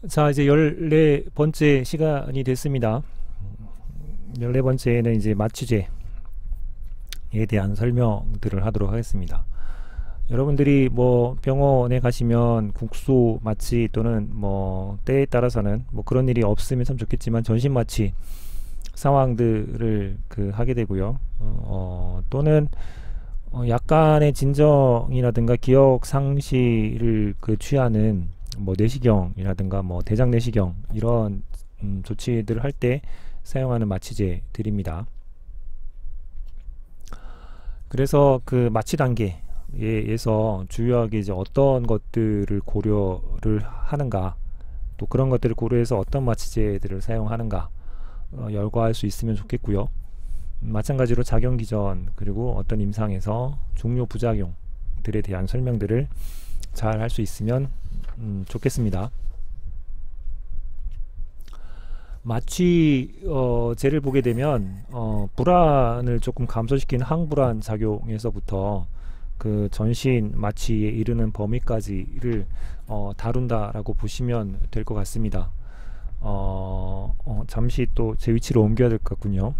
자, 이제 14번째 시간이 됐습니다. 14번째는 이제 마취제에 대한 설명들을 하도록 하겠습니다. 여러분들이 뭐 병원에 가시면 국소 마취 또는 뭐 때에 따라서는 뭐 그런 일이 없으면 참 좋겠지만 전신 마취 상황들을 하게 되고요. 또는 약간의 진정이라든가 기억 상실을 취하는 뭐 내시경이라든가 뭐 대장 내시경 이런 조치들을 할 때 사용하는 마취제들입니다. 그래서 그 마취 단계에서 주요하게 이제 어떤 것들을 고려를 하는가, 또 그런 것들을 고려해서 어떤 마취제들을 사용하는가 열거할 수 있으면 좋겠고요. 마찬가지로 작용 기전 그리고 어떤 임상에서 중요 부작용들에 대한 설명들을 잘 할 수 있으면 좋겠습니다. 마취제를 보게 되면 불안을 조금 감소시키는 항불안 작용에서부터 그 전신 마취에 이르는 범위까지를 다룬다라고 보시면 될 것 같습니다. 잠시 또 제 위치로 옮겨야 될 것 같군요.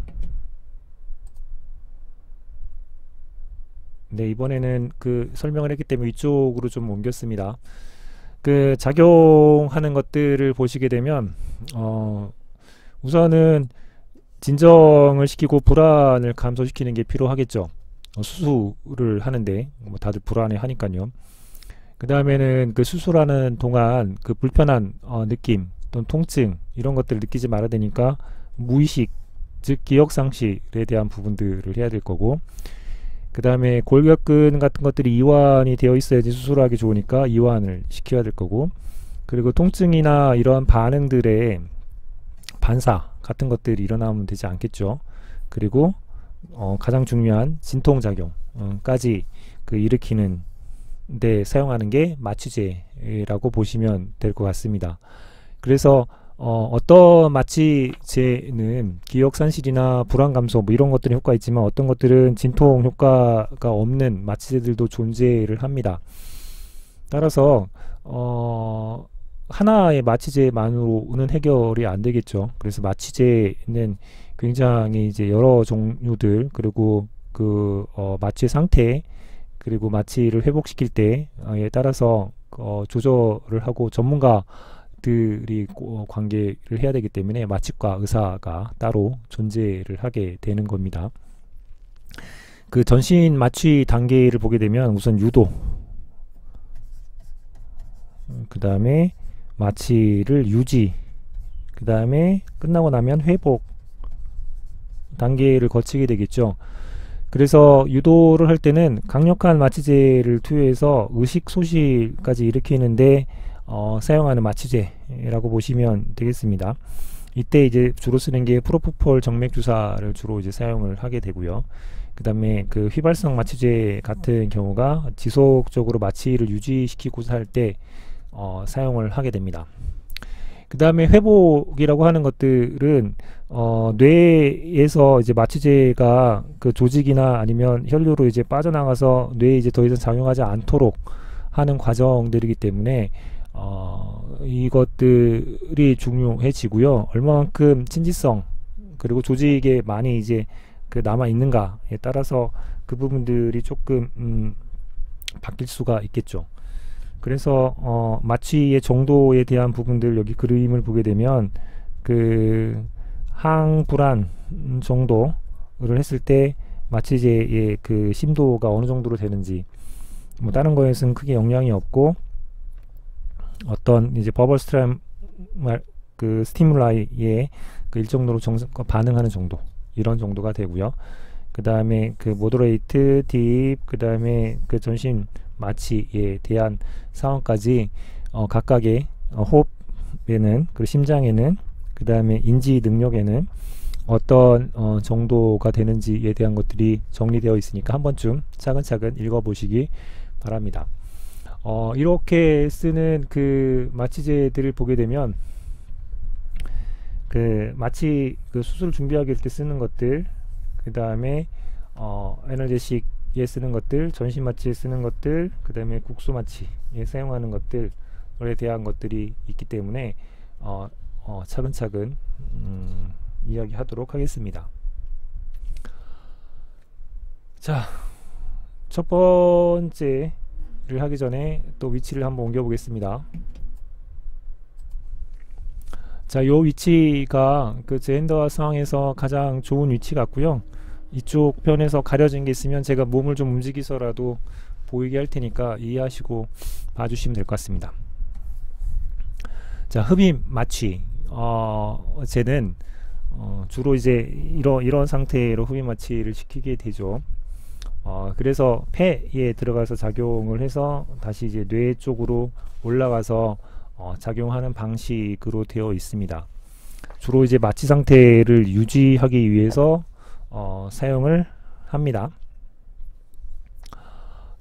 네, 이번에는 설명을 했기 때문에 이쪽으로 좀 옮겼습니다. 작용하는 것들을 보시게 되면 우선은 진정을 시키고 불안을 감소시키는 게 필요하겠죠. 수술을 하는데 뭐 다들 불안해 하니까요. 그 다음에는 수술하는 동안 불편한 느낌 또는 통증 이런 것들을 느끼지 말아야 되니까 무의식, 즉 기억상실에 대한 부분들을 해야 될 거고, 그 다음에 골격근 같은 것들이 이완이 되어 있어야지 수술하기 좋으니까 이완을 시켜야 될 거고, 그리고 통증이나 이러한 반응들의 반사 같은 것들이 일어나면 되지 않겠죠. 그리고 가장 중요한 진통작용까지 일으키는 데 사용하는 게 마취제라고 보시면 될 것 같습니다. 그래서 어떤 마취제는 기억산실이나 불안 감소 뭐 이런 것들이 효과가 있지만 어떤 것들은 진통 효과가 없는 마취제들도 존재를 합니다. 따라서 하나의 마취제만으로는 해결이 안 되겠죠. 그래서 마취제는 굉장히 이제 여러 종류들, 그리고 마취 상태, 그리고 마취를 회복시킬 때에 따라서 조절을 하고 전문가들이 관계를 해야 되기 때문에 마취과 의사가 따로 존재를 하게 되는 겁니다. 전신 마취 단계를 보게 되면 우선 유도, 그 다음에 마취를 유지, 그 다음에 끝나고 나면 회복 단계를 거치게 되겠죠. 그래서 유도를 할 때는 강력한 마취제를 투여해서 의식 소실까지 일으키는데 사용하는 마취제라고 보시면 되겠습니다. 이때 이제 주로 쓰는 게 프로포폴 정맥 주사를 주로 이제 사용을 하게 되고요. 그 다음에 휘발성 마취제 같은 경우가 지속적으로 마취를 유지시키고자 할 때 사용을 하게 됩니다. 그 다음에 회복이라고 하는 것들은 뇌에서 이제 마취제가 조직이나 아니면 혈류로 이제 빠져나가서 뇌에 이제 더 이상 작용하지 않도록 하는 과정들이기 때문에 이것들이 중요해지고요. 얼마만큼 친지성 그리고 조직에 많이 이제 남아 있는가에 따라서 그 부분들이 조금 바뀔 수가 있겠죠. 그래서 마취의 정도에 대한 부분들, 여기 그림을 보게 되면 항불안 정도를 했을 때 마취제의 심도가 어느 정도로 되는지, 뭐 다른 거에서는 크게 영향이 없고 어떤 이제 버벌 스티뮬라이에 일정도로 정상과 반응하는 정도, 이런 정도가 되고요. 그 다음에 모더레이트, 딥, 그 다음에 전신 마취에 대한 상황까지 각각의 호흡에는, 그리고 심장에는, 그 다음에 인지 능력에는 어떤 정도가 되는지에 대한 것들이 정리되어 있으니까 한 번쯤 차근차근 읽어보시기 바랍니다. 이렇게 쓰는 마취제들을 보게 되면 마취 수술 준비하기 때 쓰는 것들, 그 다음에 에너제식에 쓰는 것들, 전신 마취에 쓰는 것들, 그 다음에 국소 마취에 사용하는 것들, 대한 것들이 있기 때문에 차근차근 이야기하도록 하겠습니다. 자, 첫 번째를 하기 전에 또 위치를 한번 옮겨 보겠습니다. 자, 요 위치가 그 제엔더와 상황에서 가장 좋은 위치 같고요. 이쪽 편에서 가려진 게 있으면 제가 몸을 좀 움직이서라도 보이게 할 테니까 이해하시고 봐주시면 될 것 같습니다. 자, 흡입 마취. 쟤는 주로 이제 이런 상태로 흡입 마취를 시키게 되죠. 그래서 폐에 들어가서 작용을 해서 다시 이제 뇌 쪽으로 올라가서 작용하는 방식으로 되어 있습니다. 주로 이제 마취 상태를 유지하기 위해서 사용을 합니다.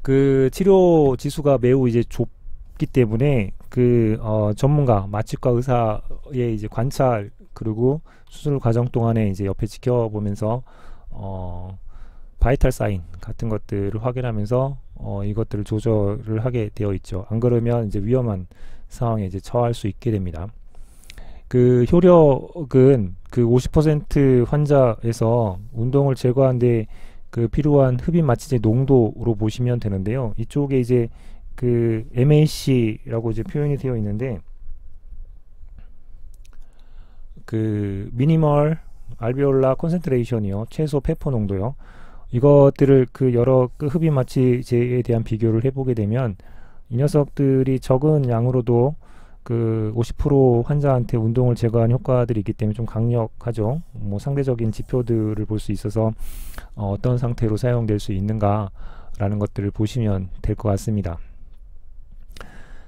그 치료 지수가 매우 이제 좁기 때문에 그 전문가 마취과 의사의 이제 관찰 그리고 수술 과정 동안에 이제 옆에 지켜보면서 바이탈 사인 같은 것들을 확인하면서 이것들을 조절을 하게 되어 있죠. 안 그러면 이제 위험한 상황에 이제 처할 수 있게 됩니다. 그 효력은 그 50% 환자에서 운동을 제거하는데 그 필요한 흡입 마취제 농도로 보시면 되는데요. 이쪽에 이제 그 MAC라고 이제 표현이 되어 있는데 그 미니멀 알베올라 콘센트레이션이요, 최소 페퍼 농도요. 이것들을 그 여러 그 흡입 마취제에 대한 비교를 해보게 되면 이 녀석들이 적은 양으로도 그 50% 환자한테 운동을 제거하는 효과들이 있기 때문에 좀 강력하죠. 뭐 상대적인 지표들을 볼 수 있어서 어떤 상태로 사용될 수 있는가 라는 것들을 보시면 될 것 같습니다.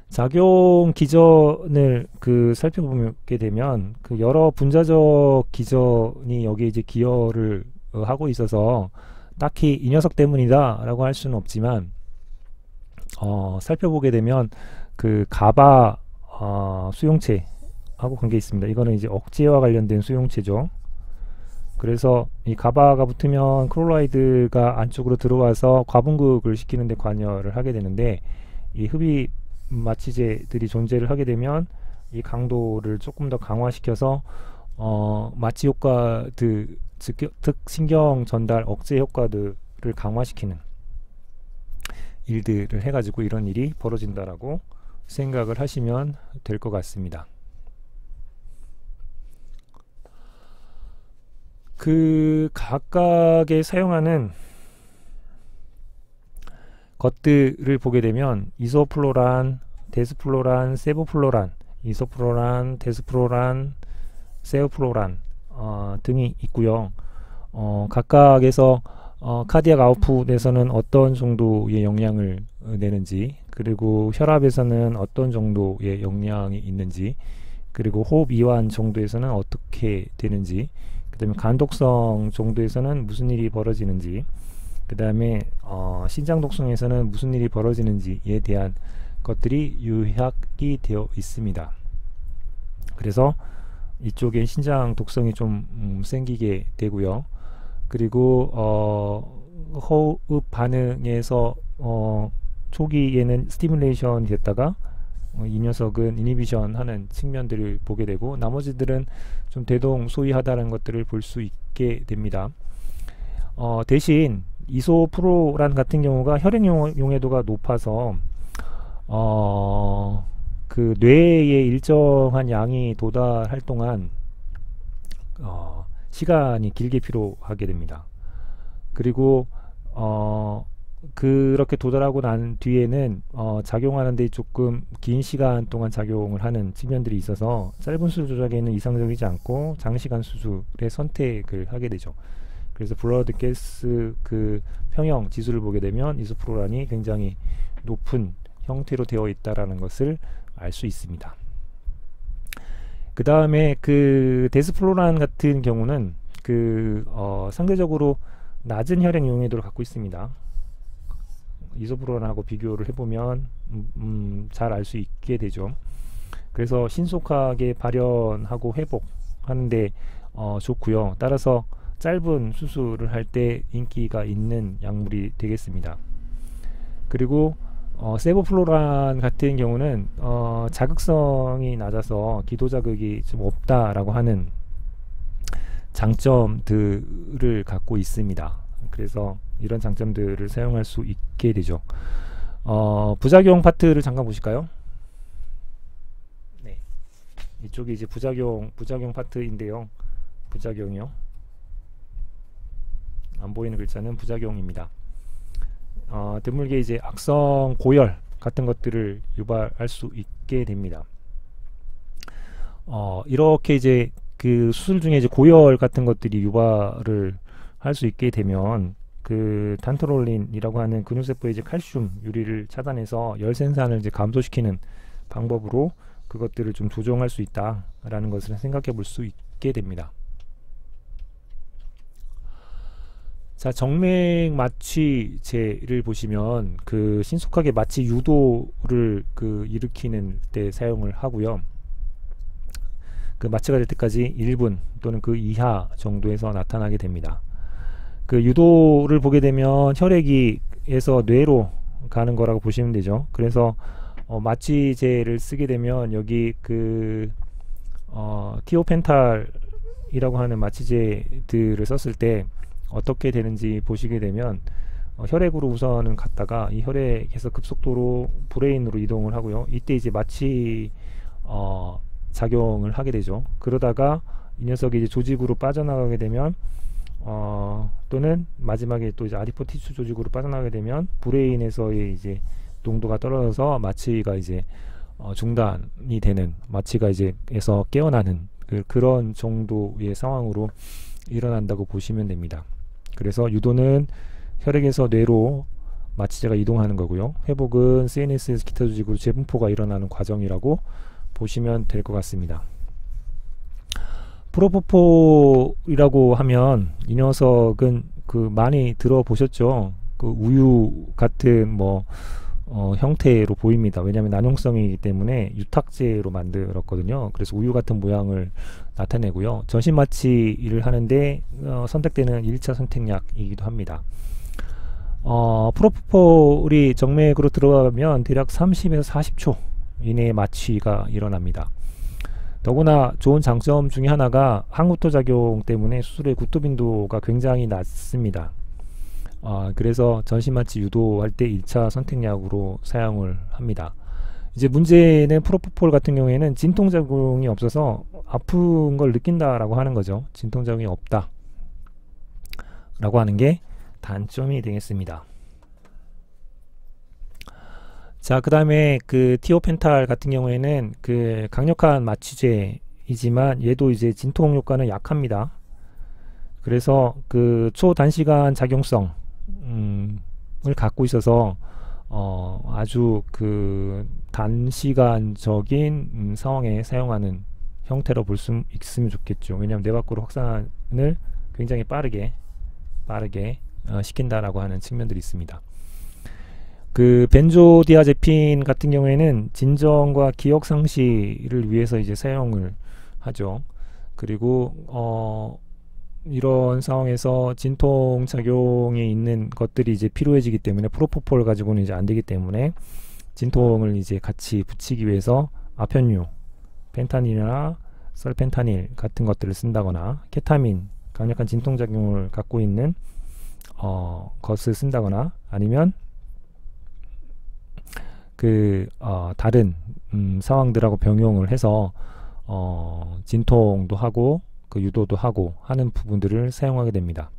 작용 기전을 그 살펴보게 되면 그 여러 분자적 기전이 여기에 이제 기여를 하고 있어서 딱히 이 녀석 때문이다 라고 할 수는 없지만 살펴보게 되면 그 가바 수용체하고 관계 있습니다. 이거는 이제 억제와 관련된 수용체죠. 그래서 이 가바가 붙으면 클로라이드가 안쪽으로 들어와서 과분극을 시키는 데 관여를 하게 되는데, 이 흡입 마취제들이 존재를 하게 되면 이 강도를 조금 더 강화시켜서 마취 효과들, 즉 신경 전달 억제 효과들을 강화시키는 일들을 해가지고 이런 일이 벌어진다라고 생각을 하시면 될 것 같습니다. 그 각각의 사용하는 것들을 보게 되면 이소플로란, 데스플로란, 세보플로란, 이소플로란, 데스플로란, 세오플로란 등이 있고요. 각각에서 카디악 아웃풋에서는 어떤 정도의 영향을 내는지, 그리고 혈압에서는 어떤 정도의 영향이 있는지, 그리고 호흡 이완 정도에서는 어떻게 되는지, 그 다음에 간독성 정도에서는 무슨 일이 벌어지는지, 그 다음에 신장 독성에서는 무슨 일이 벌어지는지에 대한 것들이 요약이 되어 있습니다. 그래서 이쪽에 신장 독성이 좀 생기게 되고요. 그리고 호흡 반응에서 초기에는 스티뮬레이션이 됐다가 이 녀석은 이니비션 하는 측면들을 보게 되고, 나머지들은 좀 대동소이하다는 것들을 볼 수 있게 됩니다. 대신 이소프로란 같은 경우가 혈액 용해도가 높아서 그 뇌에 일정한 양이 도달할 동안 시간이 길게 필요하게 됩니다. 그리고 그렇게 도달하고 난 뒤에는 작용하는데 조금 긴 시간 동안 작용을 하는 측면들이 있어서 짧은 수술 조작에는 이상적이지 않고 장시간 수술의 선택을 하게 되죠. 그래서 블러드 가스 그 평형 지수를 보게 되면 이소프로란이 굉장히 높은 형태로 되어 있다라는 것을 알 수 있습니다. 그 다음에 그 데스플로란 같은 경우는 그 상대적으로 낮은 혈액 용해도를 갖고 있습니다. 이소프로란하고 비교를 해보면 잘 알 수 있게 되죠. 그래서 신속하게 발현하고 회복하는데 좋고요. 따라서 짧은 수술을 할 때 인기가 있는 약물이 되겠습니다. 그리고 세보플로란 같은 경우는 자극성이 낮아서 기도 자극이 좀 없다라고 하는 장점들을 갖고 있습니다. 그래서 이런 장점들을 사용할 수 있게 되죠. 부작용 파트를 잠깐 보실까요? 네, 이쪽이 이제 부작용 파트인데요. 부작용이요. 안 보이는 글자는 부작용입니다. 드물게 이제 악성 고열 같은 것들을 유발할 수 있게 됩니다. 이렇게 이제 그 수술 중에 이제 고열 같은 것들이 유발을 할 수 있게 되면 그 탄토롤린이라고 하는 근육세포의 이제 칼슘 유리를 차단해서 열 생산을 이제 감소시키는 방법으로 그것들을 좀 조정할 수 있다라는 것을 생각해 볼 수 있게 됩니다. 자, 정맥 마취제를 보시면 그 신속하게 마취 유도를 그 일으키는 때 사용을 하고요. 그 마취가 될 때까지 1분 또는 그 이하 정도에서 나타나게 됩니다. 그 유도를 보게 되면 혈액이에서 뇌로 가는 거라고 보시면 되죠. 그래서 마취제를 쓰게 되면 여기 그 티오펜탈이라고 하는 마취제들을 썼을 때 어떻게 되는지 보시게 되면 혈액으로 우선은 갔다가 이 혈액에서 급속도로 브레인으로 이동을 하고요. 이때 이제 마취 작용을 하게 되죠. 그러다가 이 녀석이 이제 조직으로 빠져나가게 되면 또는 마지막에 또 이제 아디포 티슈 조직으로 빠져나가게 되면 브레인에서의 이제 농도가 떨어져서 마취가 이제 중단이 되는, 마취가 이제 에서 깨어나는 그런 정도의 상황으로 일어난다고 보시면 됩니다. 그래서 유도는 혈액에서 뇌로 마취제가 이동하는 거고요. 회복은 CNS에서 기타 조직으로 재분포가 일어나는 과정이라고 보시면 될 것 같습니다. 프로포폴이라고 하면 이 녀석은 그 많이 들어보셨죠? 그 우유 같은 뭐 형태로 보입니다. 왜냐하면 난용성이기 때문에 유탁제로 만들었거든요. 그래서 우유 같은 모양을 나타내고요. 전신 마취를 하는데 선택되는 1차 선택약이기도 합니다. 프로포폴이 정맥으로 들어가면 대략 30에서 40초 이내에 마취가 일어납니다. 더구나 좋은 장점 중에 하나가 항구토 작용 때문에 수술의 구토 빈도가 굉장히 낮습니다. 그래서 전신마취 유도할 때 1차 선택약으로 사용을 합니다. 이제 문제는 프로포폴 같은 경우에는 진통작용이 없어서 아픈 걸 느낀다라고 하는 거죠. 진통작용이 없다 라고 하는 게 단점이 되겠습니다. 자, 그 다음에 그 티오펜탈 같은 경우에는 그 강력한 마취제이지만 얘도 이제 진통 효과는 약합니다. 그래서 그 초단시간 작용성을 갖고 있어서 아주 그 단시간적인 상황에 사용하는 형태로 볼 수 있으면 좋겠죠. 왜냐하면 뇌 밖으로 확산을 굉장히 빠르게 시킨다라고 하는 측면들이 있습니다. 그 벤조디아제핀 같은 경우에는 진정과 기억 상실을 위해서 이제 사용을 하죠. 그리고 이런 상황에서 진통 작용이 있는 것들이 이제 필요해지기 때문에 프로포폴 가지고는 이제 안 되기 때문에 진통을 이제 같이 붙이기 위해서 아편유, 펜타닐이나 설펜타닐 같은 것들을 쓴다거나 케타민, 강력한 진통 작용을 갖고 있는 것을 쓴다거나 아니면 그 다른 상황들하고 병용을 해서 진통도 하고 그 유도도 하고 하는 부분들을 사용하게 됩니다.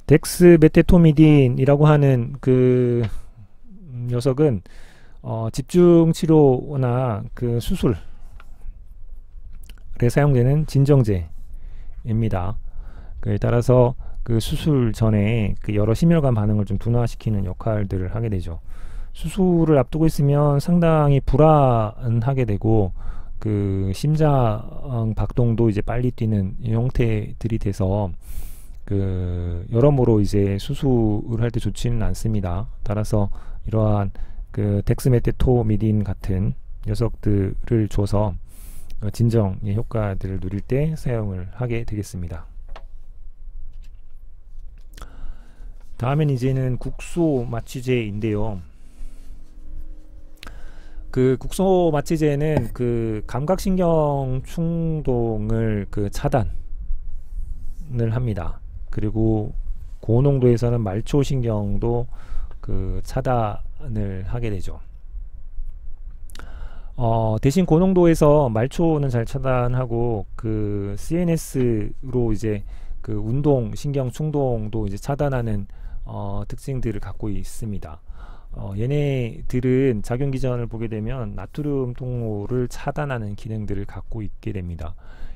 덱스메테토미딘이라고 하는 그 녀석은 집중 치료나 그 수술에 사용되는 진정제입니다. 그에 따라서 그 수술 전에 그 여러 심혈관 반응을 좀 둔화시키는 역할들을 하게 되죠. 수술을 앞두고 있으면 상당히 불안하게 되고 그 심장 박동도 이제 빨리 뛰는 형태들이 돼서 그 여러모로 이제 수술을 할 때 좋지는 않습니다. 따라서 이러한 그 덱스메테토미딘 같은 녀석들을 줘서 진정의 효과들을 누릴 때 사용을 하게 되겠습니다. 다음엔 이제는 국소 마취제인데요. 그 국소 마취제는 그 감각신경 충동을 그 차단을 합니다. 그리고 고농도에서는 말초신경도 그 차단을 하게 되죠. 대신 고농도에서 말초는 잘 차단하고 그 CNS로 이제 그 운동 신경 충동도 이제 차단하는 특징들을 갖고 있습니다. 얘네들은 작용 기전을 보게 되면 나트륨 통로를 차단하는 기능들을 갖고 있게 됩니다.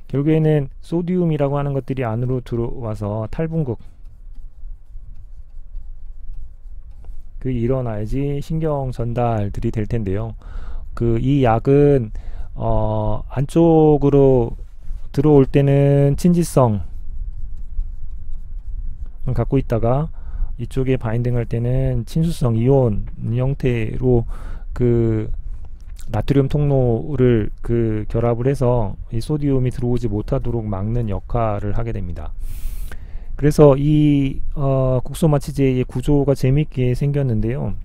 결국에는 소디움이라고 하는 것들이 안으로 들어와서 탈분극 그 일어나야지 신경 전달들이 될 텐데요. 그 이 약은 안쪽으로 들어올 때는 친지성을 갖고 있다가 이쪽에 바인딩할 때는 친수성 이온 형태로 그 나트륨 통로를 그 결합을 해서 이 소디움이 들어오지 못하도록 막는 역할을 하게 됩니다. 그래서 이 국소 마취제의 구조가 재밌게 생겼는데요.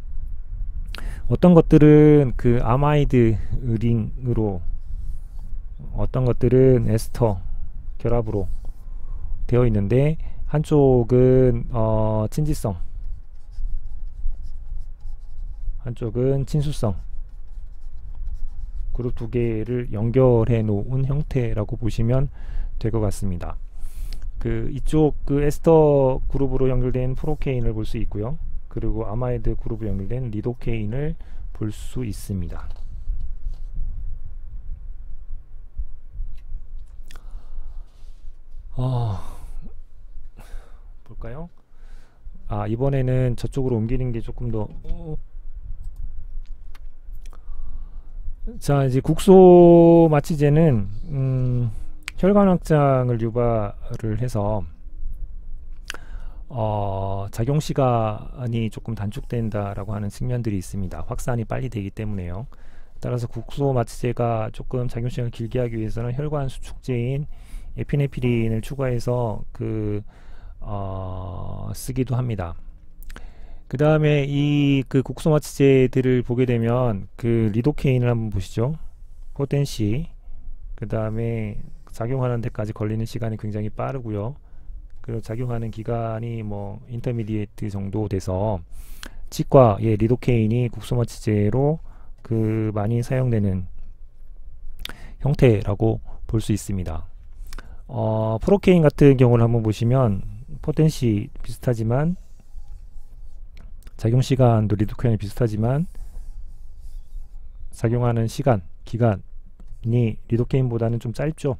어떤 것들은 그 아마이드 링으로, 어떤 것들은 에스터 결합으로 되어 있는데, 한쪽은 친지성, 한쪽은 친수성, 그룹 두 개를 연결해 놓은 형태라고 보시면 될 것 같습니다. 그 이쪽 그 에스터 그룹으로 연결된 프로케인을 볼 수 있고요. 그리고 아마이드 그룹으로 연결된 리도케인을 볼 수 있습니다. 볼까요? 이번에는 저쪽으로 옮기는 게 조금 더 자, 이제 국소 마취제는 혈관 확장을 유발을 해서 작용 시간이 조금 단축된다라고 하는 측면들이 있습니다. 확산이 빨리 되기 때문에요. 따라서 국소 마취제가 조금 작용 시간을 길게 하기 위해서는 혈관 수축제인 에피네프린을 추가해서 쓰기도 합니다. 그 다음에 이 그 국소 마취제들을 보게 되면 그 리도케인을 한번 보시죠. 포텐시, 그 다음에 작용하는 데까지 걸리는 시간이 굉장히 빠르고요. 그리고 작용하는 기간이 뭐 인터미디에이트 정도 돼서 치과의 리도케인이 국소 마취제로 그 많이 사용되는 형태라고 볼 수 있습니다. 프로케인 같은 경우를 한번 보시면 포텐시 비슷하지만 작용 시간도 리도케인이 비슷하지만 작용하는 시간, 기간이 리도케인보다는 좀 짧죠.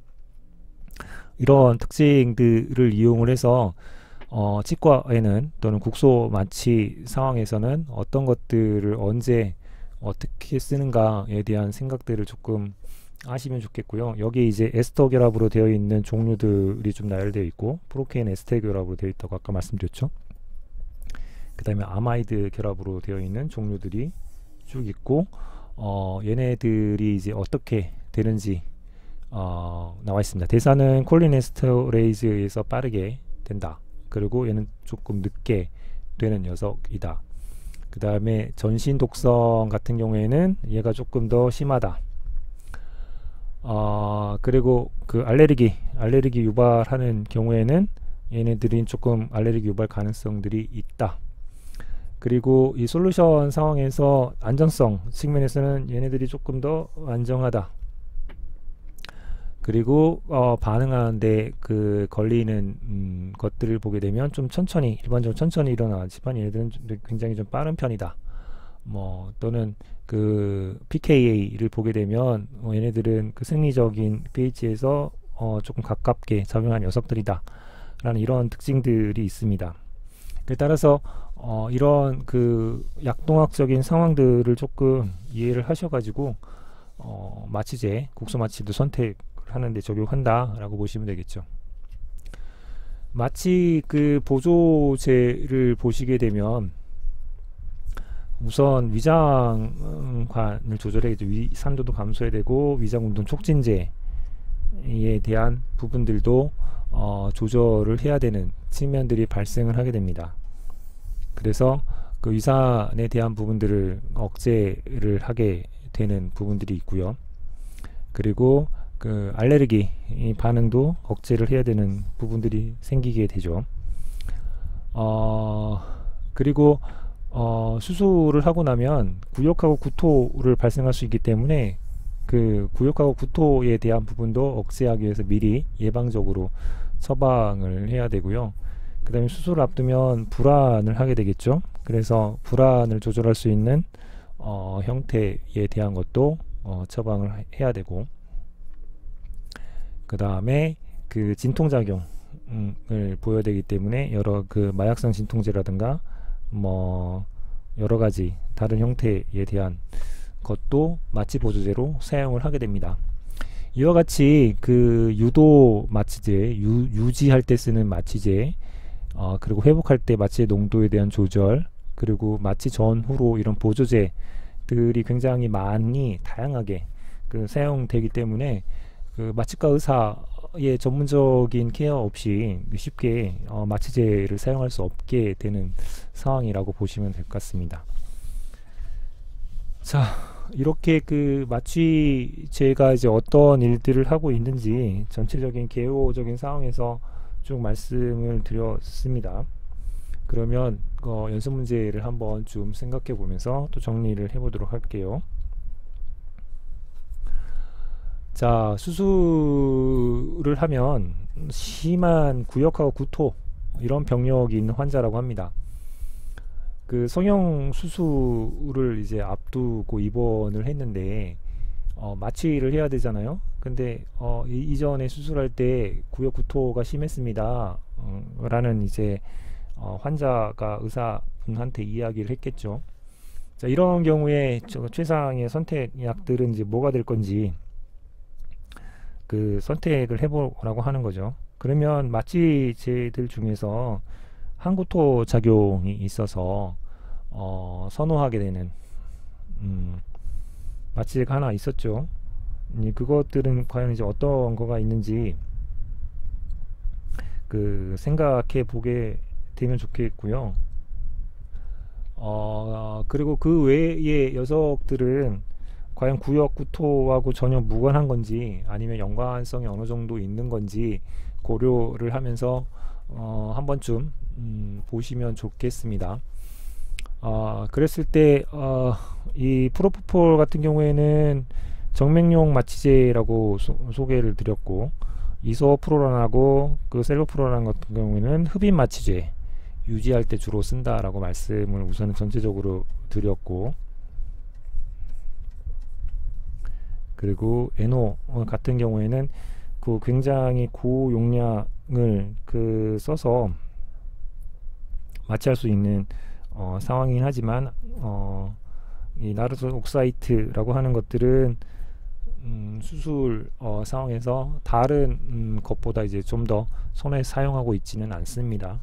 이런 특징들을 이용을 해서 치과에는 또는 국소 마취 상황에서는 어떤 것들을 언제 어떻게 쓰는가에 대한 생각들을 조금 하시면 좋겠고요. 여기 이제 에스터 결합으로 되어 있는 종류들이 좀 나열되어 있고, 프로케인 에스터 결합으로 되어 있다고 아까 말씀드렸죠. 그 다음에 아마이드 결합으로 되어 있는 종류들이 쭉 있고, 얘네들이 이제 어떻게 되는지 나와 있습니다. 대사는 콜린에스터레이즈에서 빠르게 된다. 그리고 얘는 조금 늦게 되는 녀석이다. 그 다음에 전신 독성 같은 경우에는 얘가 조금 더 심하다. 그리고 그 알레르기 유발하는 경우에는 얘네들이 조금 알레르기 유발 가능성들이 있다. 그리고 이 솔루션 상황에서 안전성 측면에서는 얘네들이 조금 더 안정하다. 그리고 반응하는데 그 걸리는 것들을 보게 되면 좀 천천히, 일반적으로 천천히 일어나지만 얘네들은 굉장히 좀 빠른 편이다. 뭐 또는 그 pKa를 보게 되면 얘네들은 그 생리적인 pH에서 조금 가깝게 작용한 녀석들이다 라는 이런 특징들이 있습니다. 따라서 이런 그 약동학적인 상황들을 조금 이해를 하셔가지고 마취제, 국소 마취도 선택하는데 적용한다 라고 보시면 되겠죠. 마취 그 보조제를 보시게 되면 우선 위장관을 조절해야죠. 산도도 감소해야 되고, 위장운동 촉진제에 대한 부분들도 조절을 해야 되는 측면들이 발생을 하게 됩니다. 그래서 그 위산에 대한 부분들을 억제를 하게 되는 부분들이 있고요. 그리고 그 알레르기 반응도 억제를 해야 되는 부분들이 생기게 되죠. 그리고 수술을 하고 나면 구역하고 구토를 발생할 수 있기 때문에 그 구역하고 구토에 대한 부분도 억제하기 위해서 미리 예방적으로 처방을 해야 되고요. 그 다음에 수술을 앞두면 불안을 하게 되겠죠. 그래서 불안을 조절할 수 있는 형태에 대한 것도 처방을 해야 되고, 그 다음에 그 진통작용을 보여야 되기 때문에 여러 그 마약성 진통제라든가 뭐 여러가지 다른 형태에 대한 것도 마취 보조제로 사용을 하게 됩니다. 이와 같이 그 유도 마취제, 유지할 때 쓰는 마취제, 그리고 회복할 때 마취의 농도에 대한 조절, 그리고 마취 전후로 이런 보조제들이 굉장히 많이 다양하게 그 사용되기 때문에 그 마취과 의사의 전문적인 케어 없이 쉽게 마취제를 사용할 수 없게 되는 상황이라고 보시면 될 것 같습니다. 자, 이렇게 그 마취제가 이제 어떤 일들을 하고 있는지 전체적인 개요적인 상황에서 쭉 말씀을 드렸습니다. 그러면 연습 문제를 한번 좀 생각해 보면서 또 정리를 해 보도록 할게요. 자, 수술을 하면 심한 구역하고 구토 이런 병력이 있는 환자라고 합니다. 그 성형 수술을 이제 앞두고 입원을 했는데 마취를 해야 되잖아요. 근데 이전에 수술할 때 구역 구토가 심했습니다. 라는 이제 환자가 의사분한테 이야기를 했겠죠. 자, 이런 경우에 최상의 선택약들은 이제 뭐가 될 건지 그 선택을 해보라고 하는 거죠. 그러면 마취제들 중에서 항구토 작용이 있어서 선호하게 되는 마취제가 하나 있었죠. 그것들은 과연 이제 어떤 거가 있는지 그 생각해 보게 되면 좋겠고요. 그리고 그 외의 녀석들은 과연 구역 구토하고 전혀 무관한 건지 아니면 연관성이 어느 정도 있는 건지 고려를 하면서 한 번쯤 보시면 좋겠습니다. 그랬을 때 이 프로포폴 같은 경우에는 정맥용 마취제라고 소개를 드렸고, 이소프로란하고 그 셀로프로란 같은 경우에는 흡입 마취제 유지할 때 주로 쓴다라고 말씀을 우선 전체적으로 드렸고, 그리고 에노 같은 경우에는 그 굉장히 고용량을 그 써서 마취할 수 있는 상황이긴 하지만 이 나르소 옥사이트라고 하는 것들은 수술 상황에서 다른 것보다 이제 좀 더 손에 사용하고 있지는 않습니다.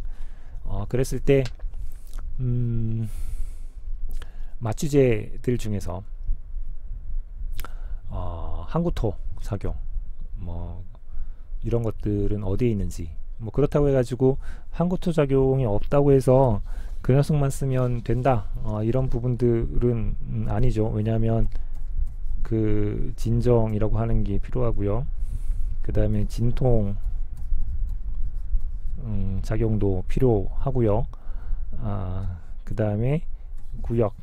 그랬을 때 마취제들 중에서 항구토 작용 뭐 이런 것들은 어디에 있는지, 뭐 그렇다고 해가지고 항구토 작용이 없다고 해서 그 녀석만 쓰면 된다 이런 부분들은 아니죠. 왜냐하면 그 진정이라고 하는 게 필요하고요. 그 다음에 진통 작용도 필요하고요. 그 다음에 구역하고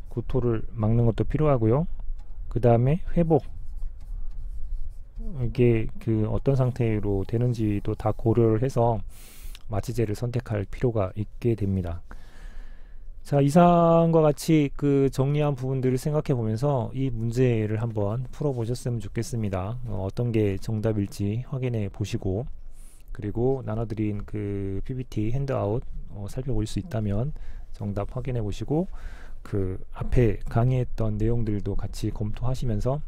구토를 막는 것도 필요하고요. 그 다음에 회복, 이게 그 어떤 상태로 되는지도 다 고려를 해서 마취제를 선택할 필요가 있게 됩니다. 자, 이상과 같이 그 정리한 부분들을 생각해 보면서 이 문제를 한번 풀어 보셨으면 좋겠습니다. 어떤 게 정답일지 확인해 보시고, 그리고 나눠드린 그 PPT 핸드아웃 살펴볼 수 있다면 정답 확인해 보시고, 그 앞에 강의했던 내용들도 같이 검토하시면서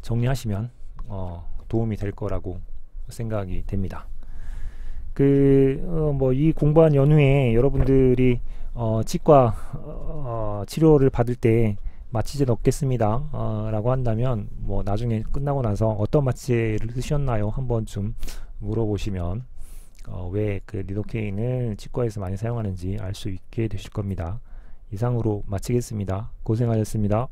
정리하시면 도움이 될 거라고 생각이 됩니다. 뭐 이 공부한 연후에 여러분들이 치과 치료를 받을 때 마취제 넣겠습니다 라고 한다면, 뭐 나중에 끝나고 나서 어떤 마취제를 쓰셨나요 한번 좀 물어보시면 왜 그 리도케인을 치과에서 많이 사용하는지 알 수 있게 되실 겁니다. 이상으로 마치겠습니다. 고생하셨습니다.